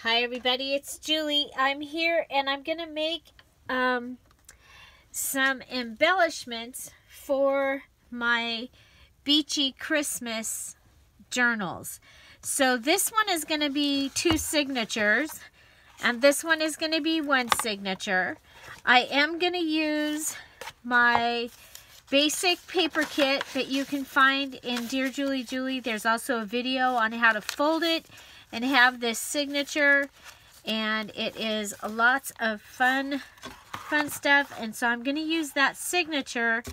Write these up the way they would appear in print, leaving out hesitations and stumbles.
Hi everybody, it's Julie. I'm here and I'm gonna make some embellishments for my beachy Christmas journals. So this one is gonna be 2 signatures and this one is gonna be 1 signature. I am gonna use my basic paper kit that you can find in Dear Julie Julie. There's also a video on how to fold it and have this signature, and it is lots of fun stuff. And so I'm going to use that signature,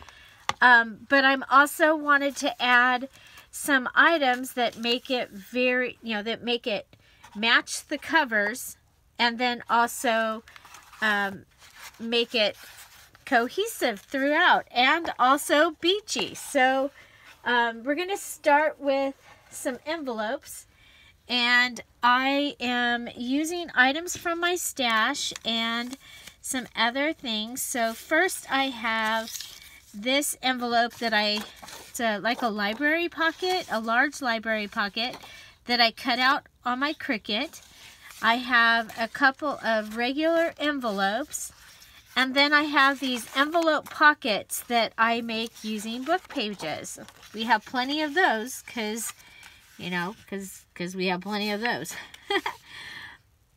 but I'm also wanted to add some items that make it that make it match the covers, and then also make it cohesive throughout, and also beachy. So we're going to start with some envelopes. And I am using items from my stash and some other things. So first I have this envelope that it's like a library pocket, a large library pocket that I cut out on my Cricut. I have a couple of regular envelopes. And then I have these envelope pockets that I make using book pages. We have plenty of those because we have plenty of those.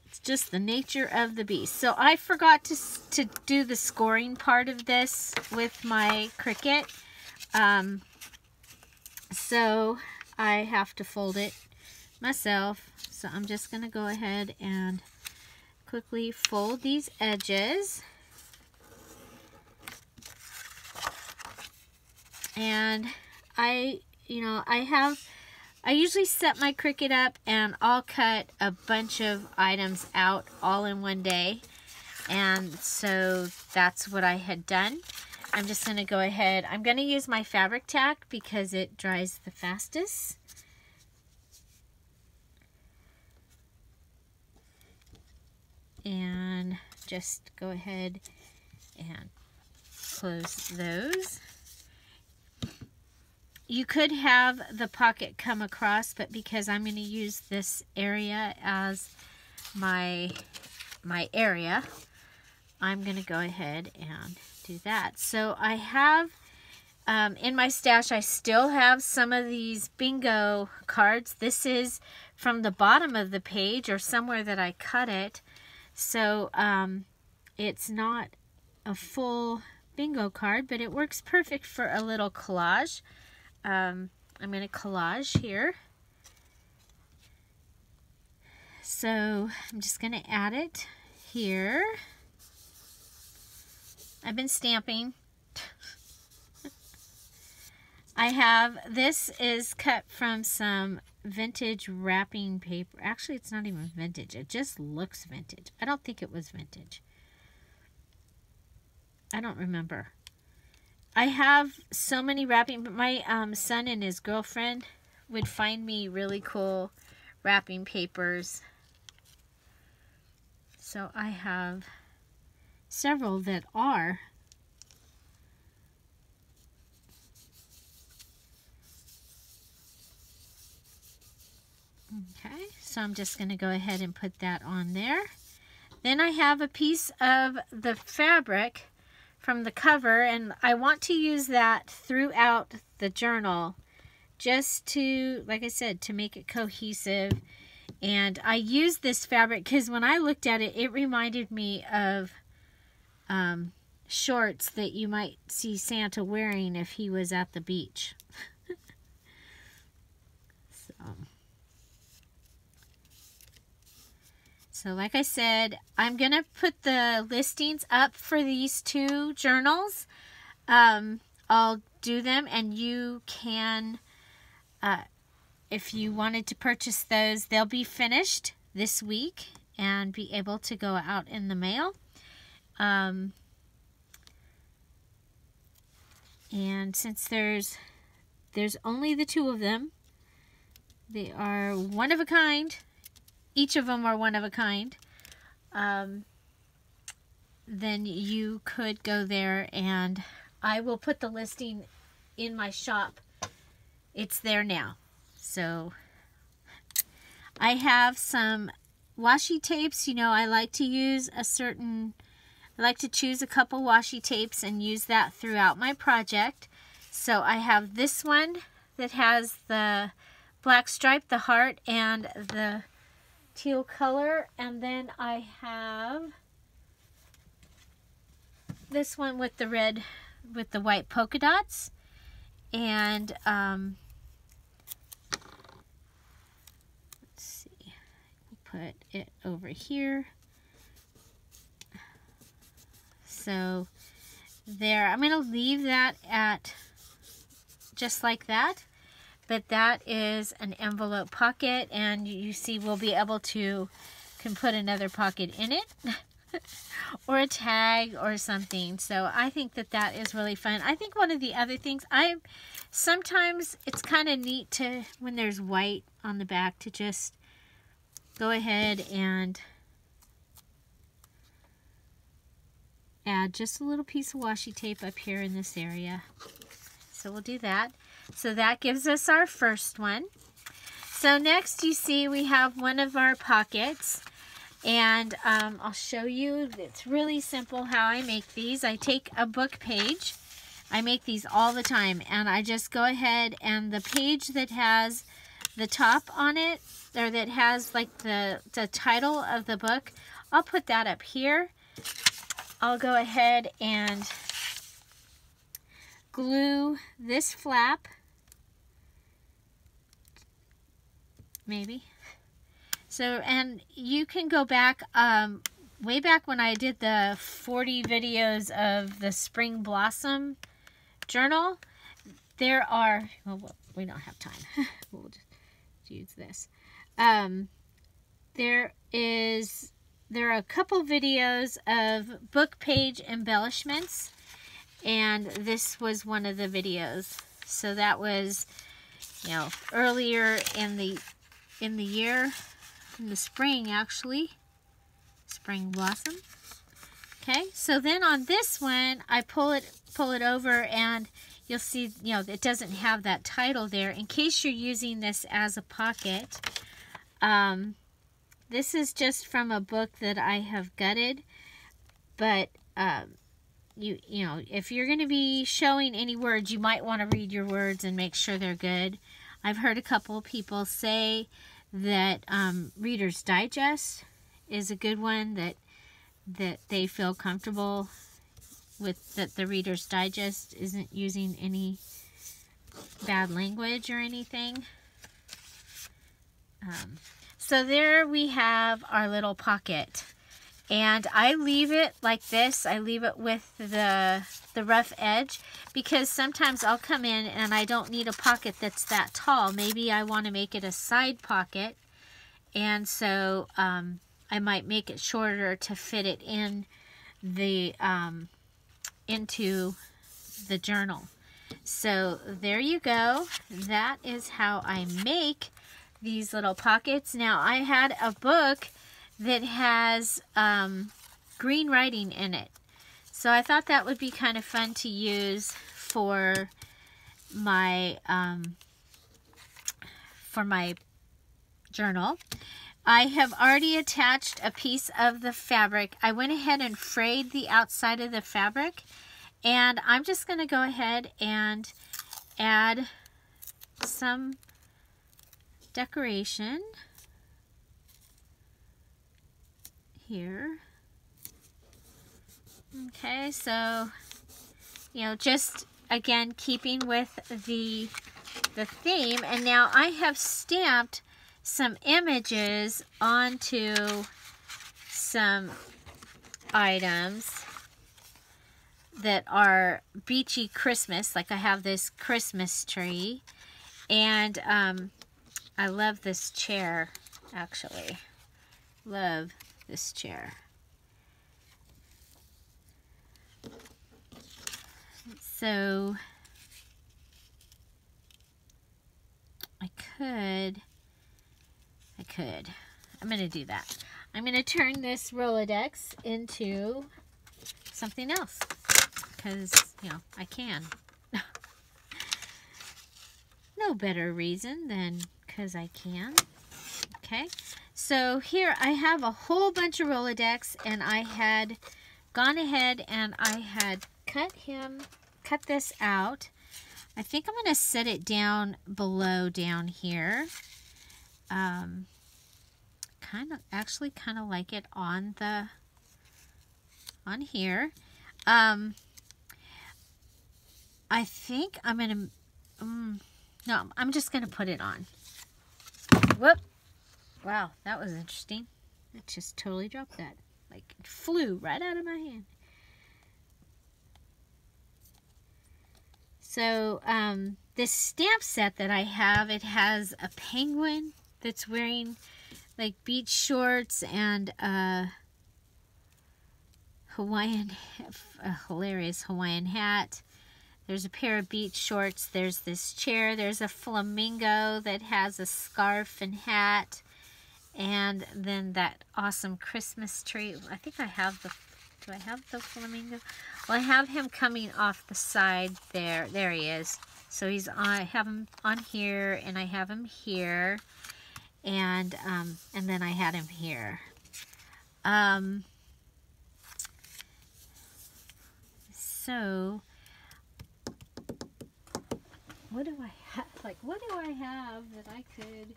It's just the nature of the beast. So I forgot to do the scoring part of this with my Cricut. So I have to fold it myself. So I'm just going to go ahead and quickly fold these edges. And I usually set my Cricut up and I'll cut a bunch of items out all in one day. And so that's what I had done. I'm just going to go ahead. I'm going to use my fabric tack because it dries the fastest. And just go ahead and close those. You could have the pocket come across, but because I'm going to use this area as my area, I'm going to go ahead and do that. So I have, in my stash, I still have some of these bingo cards. This is from the bottom of the page or somewhere that I cut it. So it's not a full bingo card, but it works perfect for a little collage. I'm going to collage here. So I'm just going to add it here. I've been stamping. This is cut from some vintage wrapping paper. Actually, it's not even vintage. It just looks vintage. I don't think it was vintage. I don't remember. I have so many wrapping, but my son and his girlfriend would find me really cool wrapping papers. So I have several that are. Okay, so I'm just going to go ahead and put that on there. Then I have a piece of the fabric from the cover, and I want to use that throughout the journal just to, like I said, to make it cohesive. And I used this fabric because when I looked at it, it reminded me of shorts that you might see Santa wearing if he was at the beach. So like I said, I'm going to put the listings up for these 2 journals. I'll do them, and you can, if you wanted to purchase those, they'll be finished this week and be able to go out in the mail. And since there's only the 2 of them, they are one of a kind. Each of them are one of a kind. Then you could go there, and I will put the listing in my shop. It's there now. So I have some washi tapes, you know, I like to choose a couple washi tapes and use that throughout my project. So I have this one that has the black stripe, the heart, and the teal color. And then I have this one with the red, with the white polka dots. And let's see, put it over here. So there, I'm going to leave that at just like that. But that is an envelope pocket, and you see we'll be able to, can put another pocket in it or a tag or something. So I think that that is really fun. I think one of the other things, sometimes it's kind of neat to, when there's white on the back, to just go ahead and add just a little piece of washi tape up here in this area. So we'll do that. So that gives us our first one. So next you see we have one of our pockets, and I'll show you. It's really simple how I make these. I take a book page. I make these all the time, and I just go ahead, and the page that has the top on it, or that has like the title of the book, I'll put that up here. I'll go ahead and glue this flap, maybe. So, and you can go back, way back when I did the 40 videos of the Spring Blossom journal, there are, well, we don't have time. We'll just use this. There are a couple videos of book page embellishments, and this was one of the videos. So that was, you know, earlier in the year, in the spring actually, Spring Blossom. Okay, so then on this one, I pull it over, and you'll see, you know, it doesn't have that title there. In case you're using this as a pocket, this is just from a book that I have gutted, but you know, if you're going to be showing any words, you might want to read your words and make sure they're good. I've heard a couple of people say that Reader's Digest is a good one, that they feel comfortable with, that the Reader's Digest isn't using any bad language or anything. So there we have our little pocket. And I leave it like this. I leave it with the rough edge, because sometimes I'll come in and I don't need a pocket that's that tall. Maybe I want to make it a side pocket, and so I might make it shorter to fit it in the into the journal. So there you go. That is how I make these little pockets. Now, I had a book that has green writing in it, so I thought that would be kind of fun to use for my journal. I have already attached a piece of the fabric. I went ahead and frayed the outside of the fabric, and I'm just going to go ahead and add some decoration here. Okay, so, you know, just again keeping with the theme, and now I have stamped some images onto some items that are beachy Christmas. Like I have this Christmas tree, and I love this chair, actually. Love this chair. So I'm going to do that. I'm going to turn this Rolodex into something else, because, you know, I can. No better reason than because I can. Okay, So here I have a whole bunch of Rolodex, and I had gone ahead and I had cut this out. I think I'm going to set it down below down here. Actually kind of like it on here. I think I'm going to, no, I'm just going to put it on. Whoop. Wow, that was interesting. It just totally dropped that. Like, it flew right out of my hand. So, this stamp set that I have, it has a penguin that's wearing, like, beach shorts and a hilarious Hawaiian hat. There's a pair of beach shorts. There's this chair. There's a flamingo that has a scarf and hat. And then that awesome Christmas tree. I think I have the, do I have the flamingo? Well, I have him coming off the side there. There he is. So he's on, I have him on here, and I have him here. And then I had him here. So, what do I have? Like, what do I have that I could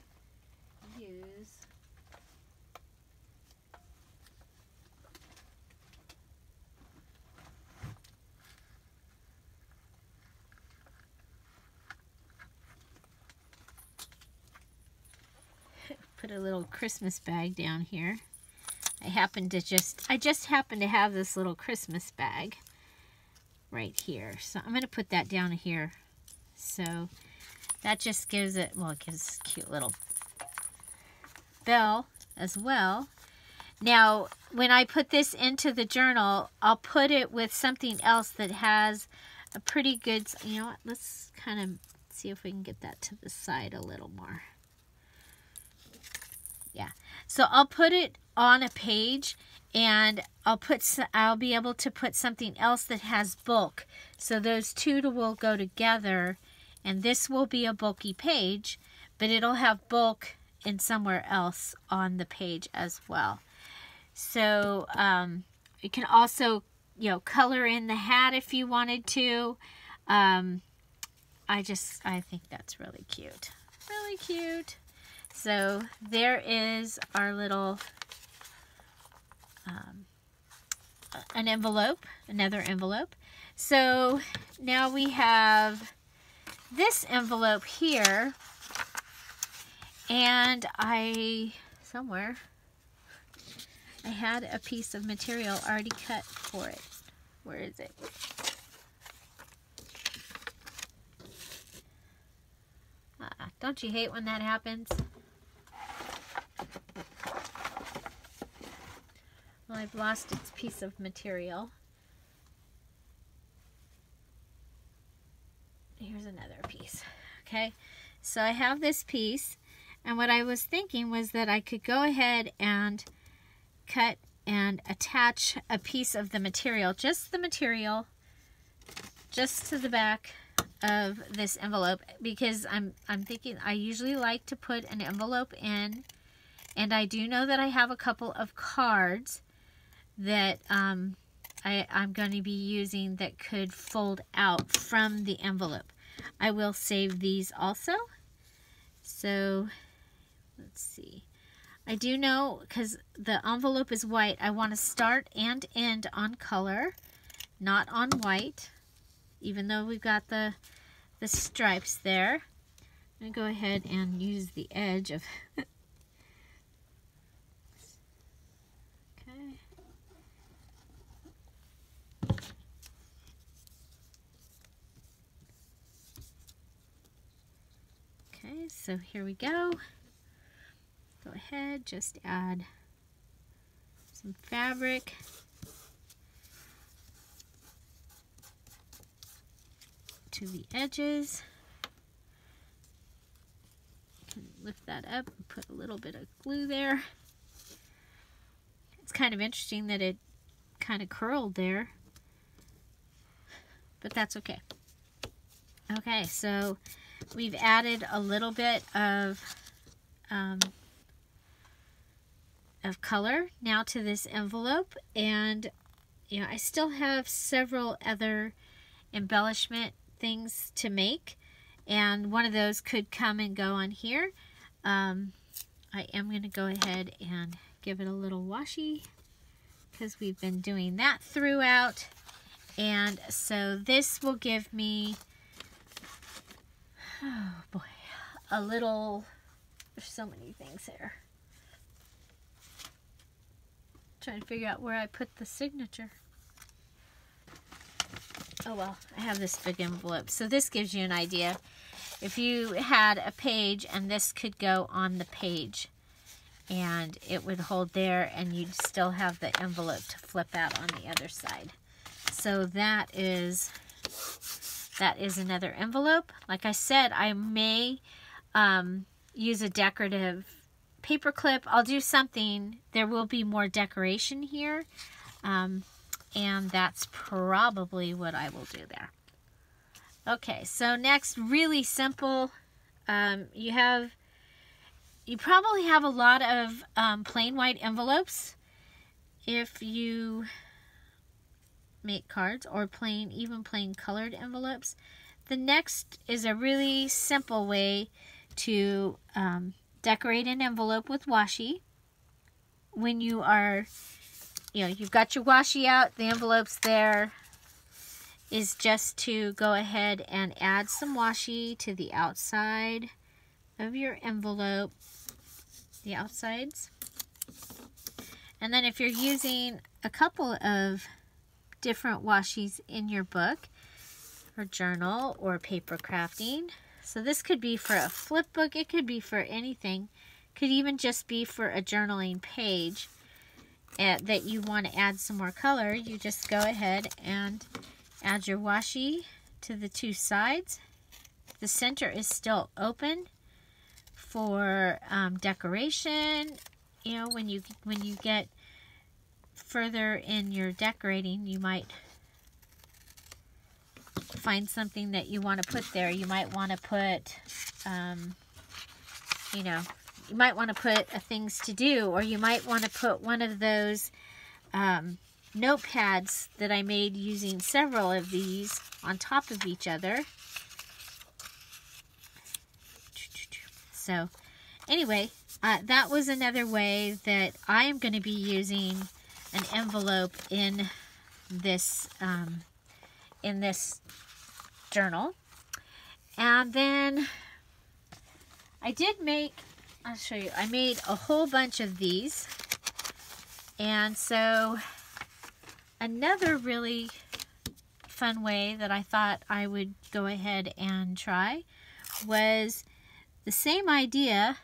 use? Put a little Christmas bag down here. I just happen to have this little Christmas bag right here. So I'm going to put that down here. So that just gives it, well, it gives a cute little bell as well. Now, when I put this into the journal, I'll put it with something else that has a pretty good, you know what, let's kind of see if we can get that to the side a little more. Yeah, so I'll put it on a page, and I'll be able to put something else that has bulk. So those two will go together, and this will be a bulky page, but it'll have bulk in somewhere else on the page as well. So you can also, you know, color in the hat if you wanted to. I think that's really cute. Really cute. So there is our little an envelope, another envelope. So now we have this envelope here, and somewhere I had a piece of material already cut for it. Where is it? Don't you hate when that happens? Well, I've lost its piece of material. Here's another piece. Okay, so I have this piece, and what I was thinking was that I could go ahead and cut and attach a piece of the material, just the material, just to the back of this envelope, because I'm thinking I usually like to put an envelope in, and I do know that I have a couple of cards that I'm going to be using that could fold out from the envelope. I will save these also. So let's see. I do know, because the envelope is white, I want to start and end on color, not on white, even though we've got the stripes there. I'm going to go ahead and use the edge of Okay, so here we go. Go ahead, just add some fabric. To the edges. Can lift that up and put a little bit of glue there. It's kind of interesting that it kind of curled there, but that's okay. Okay, so we've added a little bit of of color now to this envelope, and I still have several other embellishment things to make, and one of those could come and go on here. I am going to go ahead and give it a little washi because we've been doing that throughout. And so this will give me, oh boy, a little, there's so many things here. Trying to figure out where I put the signature. Oh well, I have this big envelope. So this gives you an idea. If you had a page and this could go on the page and it would hold there, and you'd still have the envelope to flip out on the other side. So that is another envelope. Like I said, I may use a decorative paper clip. I'll do something. There will be more decoration here. And that's probably what I will do there. Okay, so next, really simple. You probably have a lot of plain white envelopes if you make cards, or even plain colored envelopes. The next is a really simple way to decorate an envelope with washi. When you are, you've got your washi out, the envelope's there, is just to go ahead and add some washi to the outside of your envelope, the outsides. And then if you're using a couple of different washis in your book or journal or paper crafting, so this could be for a flip book, it could be for anything, could even just be for a journaling page that you want to add some more color. You just go ahead and add your washi to the two sides. The center is still open for decoration. When you get further in your decorating, you might find something that you want to put there. You might want to put, you might want to put a things to do, or you might want to put one of those notepads that I made using several of these on top of each other. So anyway, that was another way that I am going to be using an envelope in this journal. And then I'll show you, I made a whole bunch of these. And so another really fun way that I thought I would go ahead and try was the same idea,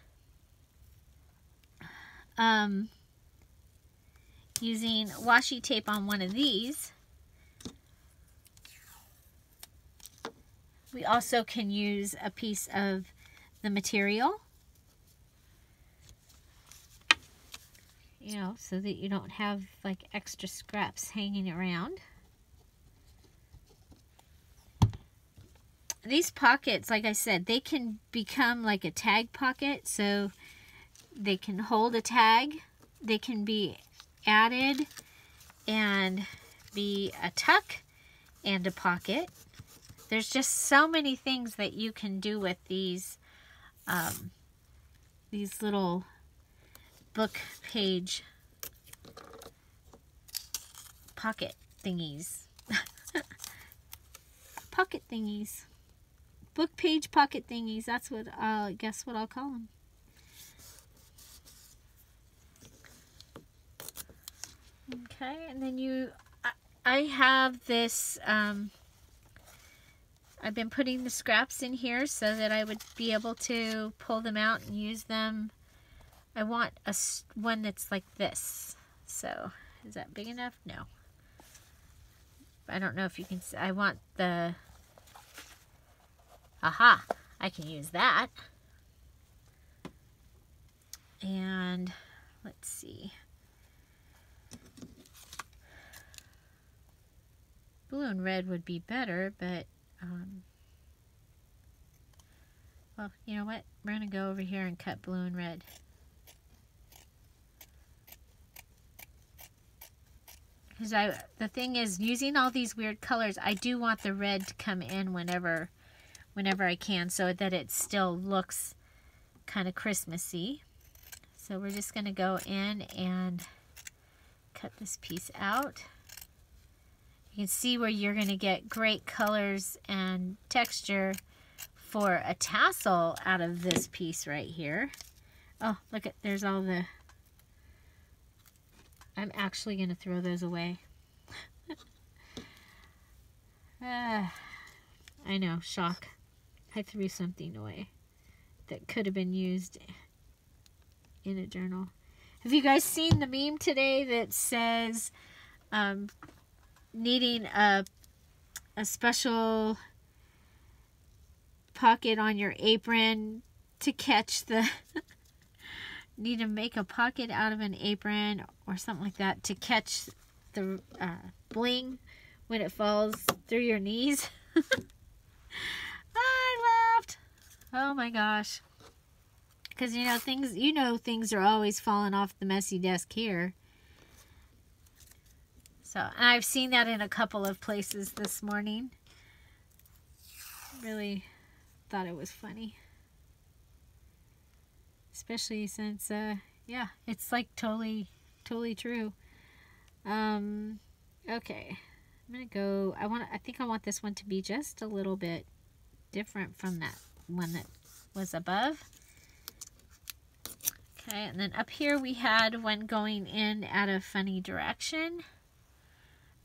using washi tape on one of these. We also can use a piece of the material, so that you don't have like extra scraps hanging around. These pockets, like I said, they can become like a tag pocket, so they can hold a tag. They can be added and be a tuck and a pocket. There's just so many things that you can do with these little book page pocket thingies. Pocket thingies. Book page pocket thingies. That's what I guess what I'll call them. Okay, and then I have this, I've been putting the scraps in here so that I would be able to pull them out and use them. I want one that's like this. So, is that big enough? No. I don't know if you can see. I want the, aha, I can use that. And let's see. Blue and red would be better, but well, you know what? We're going to go over here and cut blue and red. Because the thing is, using all these weird colors, I do want the red to come in whenever I can, so that it still looks kind of Christmassy. So we're just going to go in and cut this piece out. You can see where you're going to get great colors and texture for a tassel out of this piece right here. Oh, look at, there's all the... I'm actually going to throw those away. I know, shock. I threw something away that could have been used in a journal. Have you guys seen the meme today that says needing a special pocket on your apron to catch the... need to make a pocket out of an apron or something like that to catch the bling when it falls through your knees? I laughed. Oh my gosh. Because things are always falling off the messy desk here. So, and I've seen that in a couple of places this morning. Really thought it was funny. Especially since, yeah, it's like totally true. Okay, I'm gonna go, I think I want this one to be just a little bit different from that one that was above. Okay, and then up here we had one going in at a funny direction.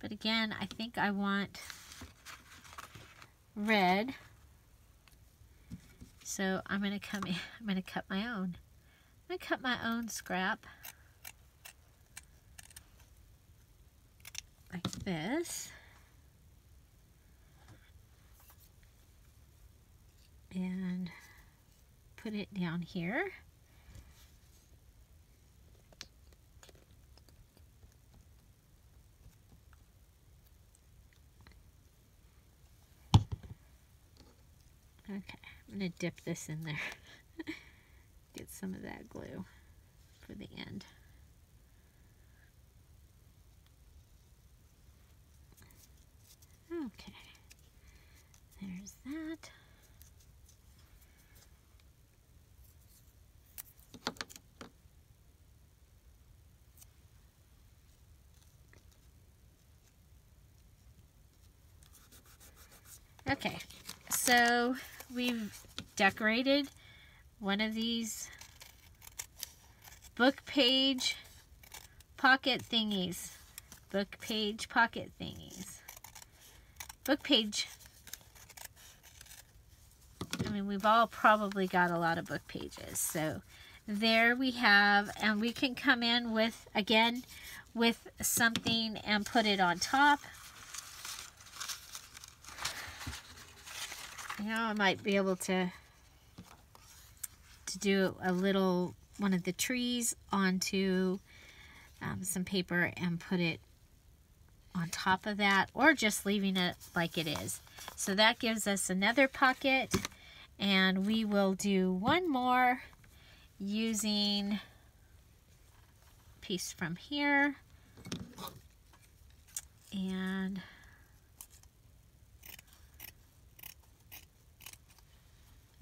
But again, I think I want red. So I'm gonna come in, I'm gonna cut my own. I'm gonna cut my own scrap. Like this. And put it down here. Okay, I'm going to dip this in there. Get some of that glue for the end. Okay, there's that. Okay, so we've decorated one of these book page pocket thingies. Book page pocket thingies. Book page. I mean, we've all probably got a lot of book pages. So there we have, and we can come in with, again, with something and put it on top. You know, I might be able to do a little one of the trees onto some paper and put it on top of that, or just leaving it like it is. So that gives us another pocket, and we will do one more using a piece from here, and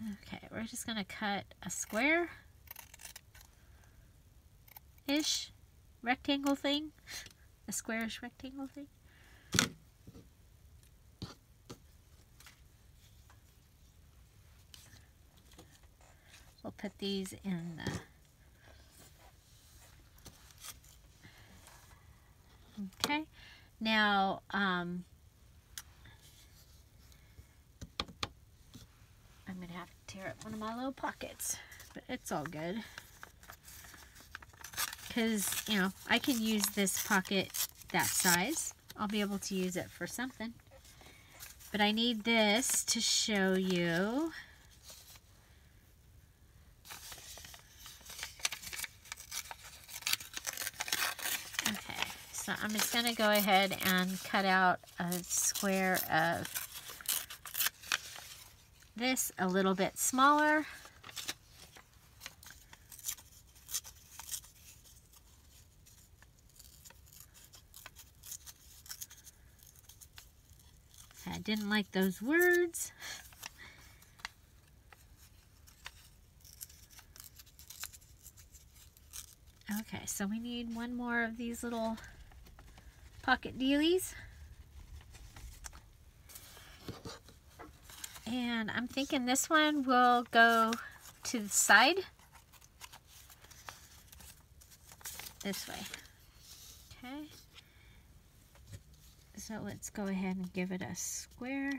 okay, we're just going to cut a square-ish rectangle thing. A squarish rectangle thing. We'll put these in the... Okay. Now, I'm going to have to tear up one of my little pockets, but it's all good. Because, you know, I can use this pocket that size. I'll be able to use it for something. But I need this to show you. Okay, so I'm just going to go ahead and cut out a square of this a little bit smaller. Okay, I didn't like those words. Okay, so we need one more of these little pocket dealies. And I'm thinking this one will go to the side. This way. Okay. So let's go ahead and give it a square.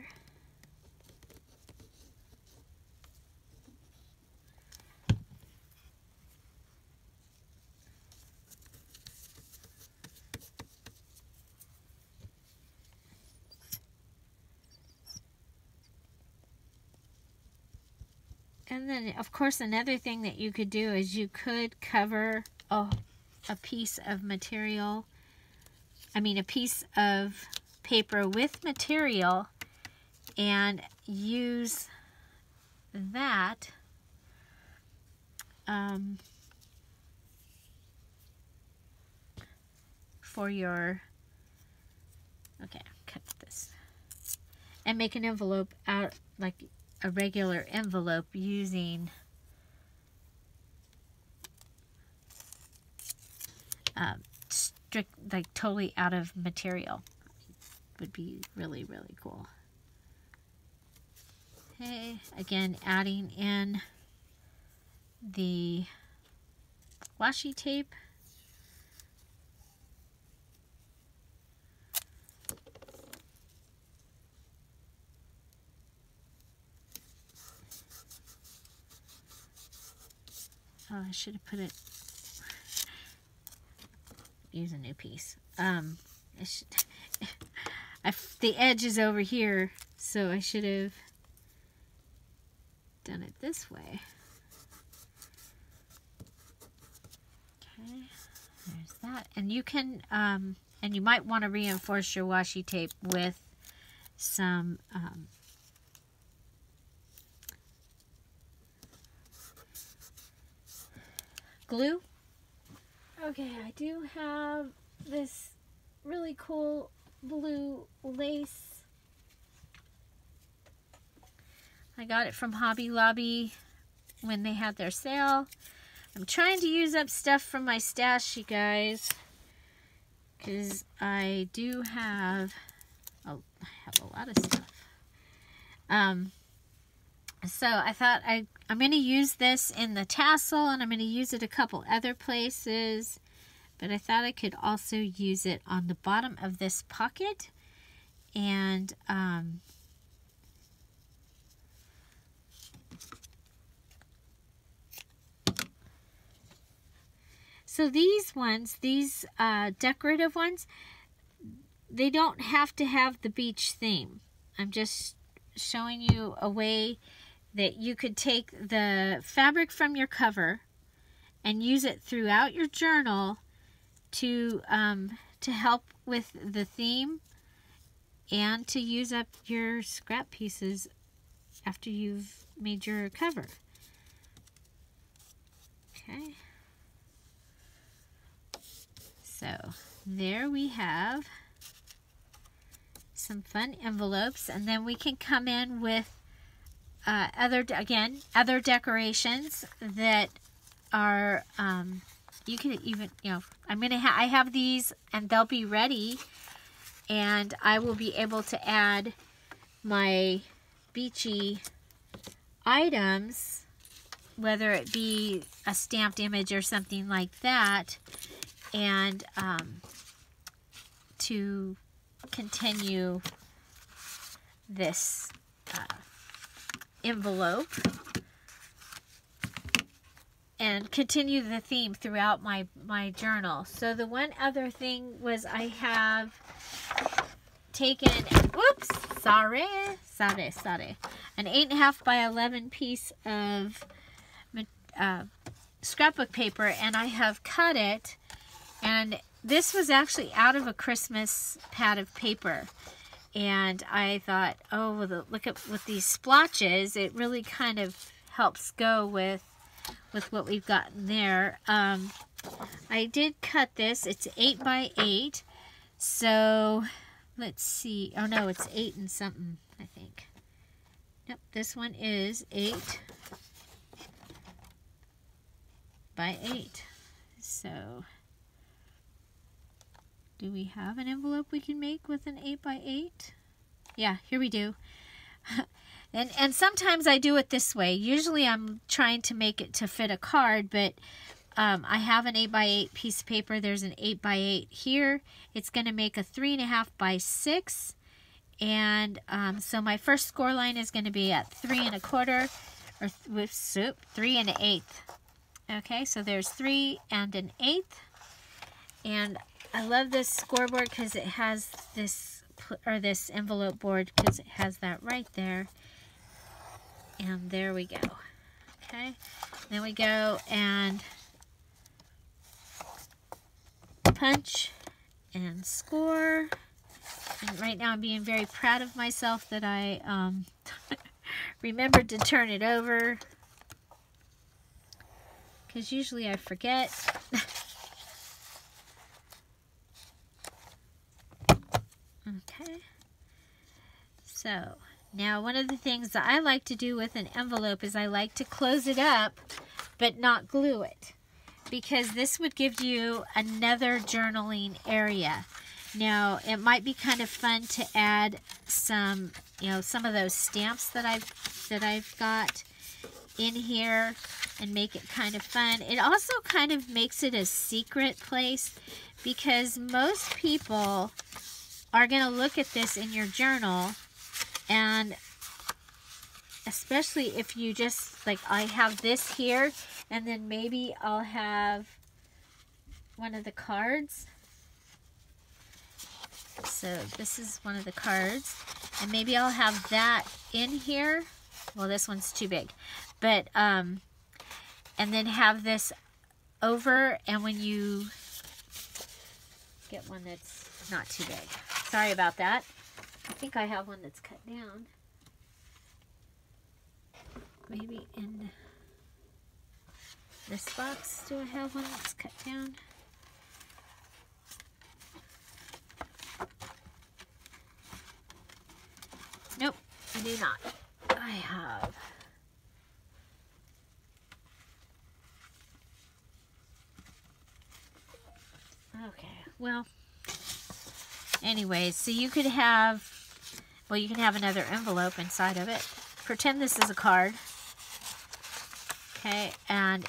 And then, of course, another thing that you could do is you could cover a piece of material, a piece of paper with material and use that for your, okay, cut this, and make an envelope out like a regular envelope using strict, like totally out of material. Would be really, really cool. Okay, again, adding in the washi tape. Oh, I should have put it, use a new piece. The edge is over here, so I should have done it this way. Okay, there's that. And you can, and you might want to reinforce your washi tape with some glue. Okay, I do have this really cool blue lace. I got it from Hobby Lobby when they had their sale. I'm trying to use up stuff from my stash, you guys, because I do have, I have a lot of stuff. So I thought I'm going to use this in the tassel, and I'm going to use it a couple other places. But I thought I could also use it on the bottom of this pocket. And so these ones, these decorative ones, they don't have to have the beach theme. I'm just showing you a way that you could take the fabric from your cover and use it throughout your journal to help with the theme and to use up your scrap pieces after you've made your cover. Okay. So there we have some fun envelopes, and then we can come in with other decorations that are you can even, I have these and they'll be ready, and I will be able to add my beachy items, whether it be a stamped image or something like that, and to continue this envelope and continue the theme throughout my journal. So the one other thing was I have taken, whoops, sorry, an 8.5 by 11 piece of scrapbook paper, and I have cut it, and this was actually out of a Christmas pad of paper. And I thought, oh, look at with these splotches, it really kind of helps go with what we've gotten there. I did cut this. It's 8 by 8, so let's see. Oh no, it's 8 and something, I think. Yep, this one is 8 by 8. So, do we have an envelope we can make with an 8 by 8? Yeah, here we do. And sometimes I do it this way. Usually I'm trying to make it to fit a card, but I have an 8 by 8 piece of paper. There's an 8 by 8 here. It's going to make a 3.5 by 6. And so my first score line is going to be at 3 1/4, or with 3 1/8. Okay, so there's 3 1/8. And I love this scoreboard because it has this, or this envelope board, because it has that right there. And there we go. Okay, then we go and punch and score. And right now I'm being very proud of myself that I remembered to turn it over, because usually I forget. Okay, so now one of the things that I like to do with an envelope is I like to close it up but not glue it, because this would give you another journaling area. Now, it might be kind of fun to add some, some of those stamps that I've got in here and make it kind of fun. It also kind of makes it a secret place, because most people are going to look at this in your journal, and especially if you just, like, I have this here, and then maybe I'll have one of the cards. So this is one of the cards, and maybe I'll have that in here. Well, this one's too big, but and then have this over, and when you get one that's not too big. Sorry about that. I think I have one that's cut down. Maybe in this box, do I have one that's cut down? Nope, I do not. I have. Okay, well, anyways, so you could have, well, you can have another envelope inside of it. Pretend this is a card. Okay, and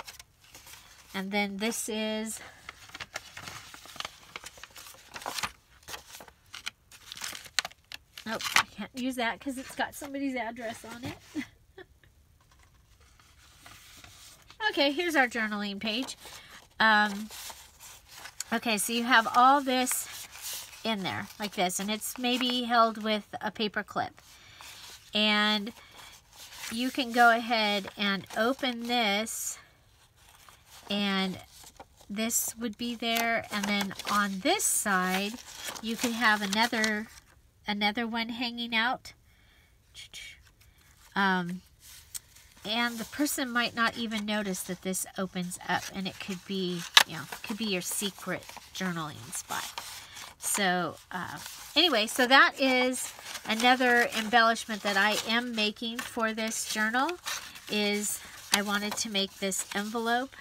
then this is, nope, I can't use that because it's got somebody's address on it. Okay, here's our journaling page. Okay, so you have all this in there, like this, and it's maybe held with a paper clip. And you can go ahead and open this, and this would be there, and then on this side, you can have another one hanging out. And the person might not even notice that this opens up, and it could be, could be your secret journaling spot. So, anyway, so that is another embellishment that I am making for this journal. Is I wanted to make this envelope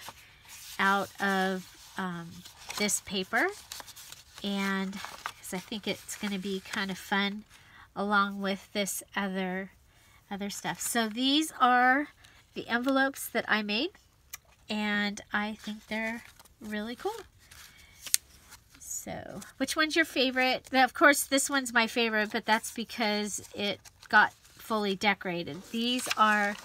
out of this paper, and because I think it's going to be kind of fun along with this other stuff. So these are the envelopes that I made, and I think they're really cool. So, which one's your favorite? Of course, this one's my favorite, but that's because it got fully decorated. These are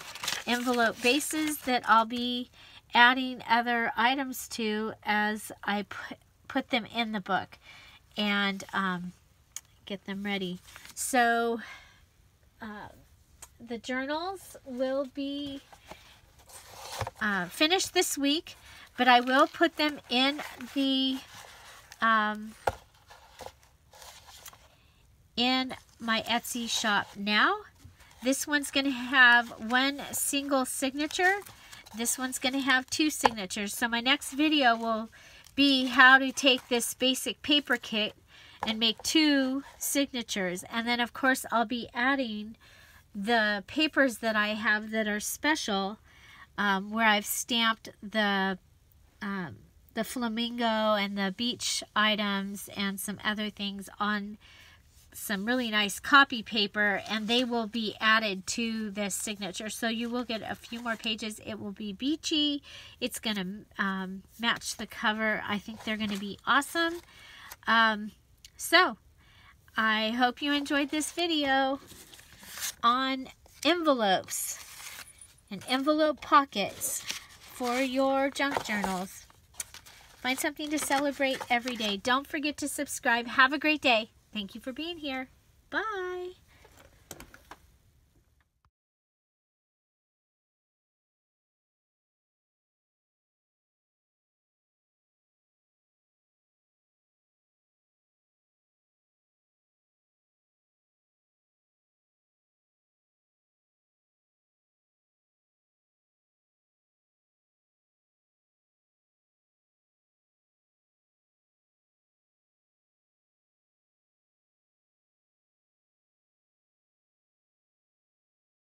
envelope bases that I'll be adding other items to as I put them in the book and get them ready. So, the journals will be finished this week, but I will put them in the in my Etsy shop now. This one's going to have one single signature. This one's going to have 2 signatures. So my next video will be how to take this basic paper kit and make 2 signatures. And then of course I'll be adding the papers that I have that are special, where I've stamped the flamingo and the beach items and some other things on some really nice copy paper, and they will be added to this signature. So you will get a few more pages. It will be beachy. It's going to match the cover. I think they're going to be awesome. So I hope you enjoyed this video on envelopes and envelope pockets for your junk journals. Find something to celebrate every day. Don't forget to subscribe. Have a great day. Thank you for being here. Bye.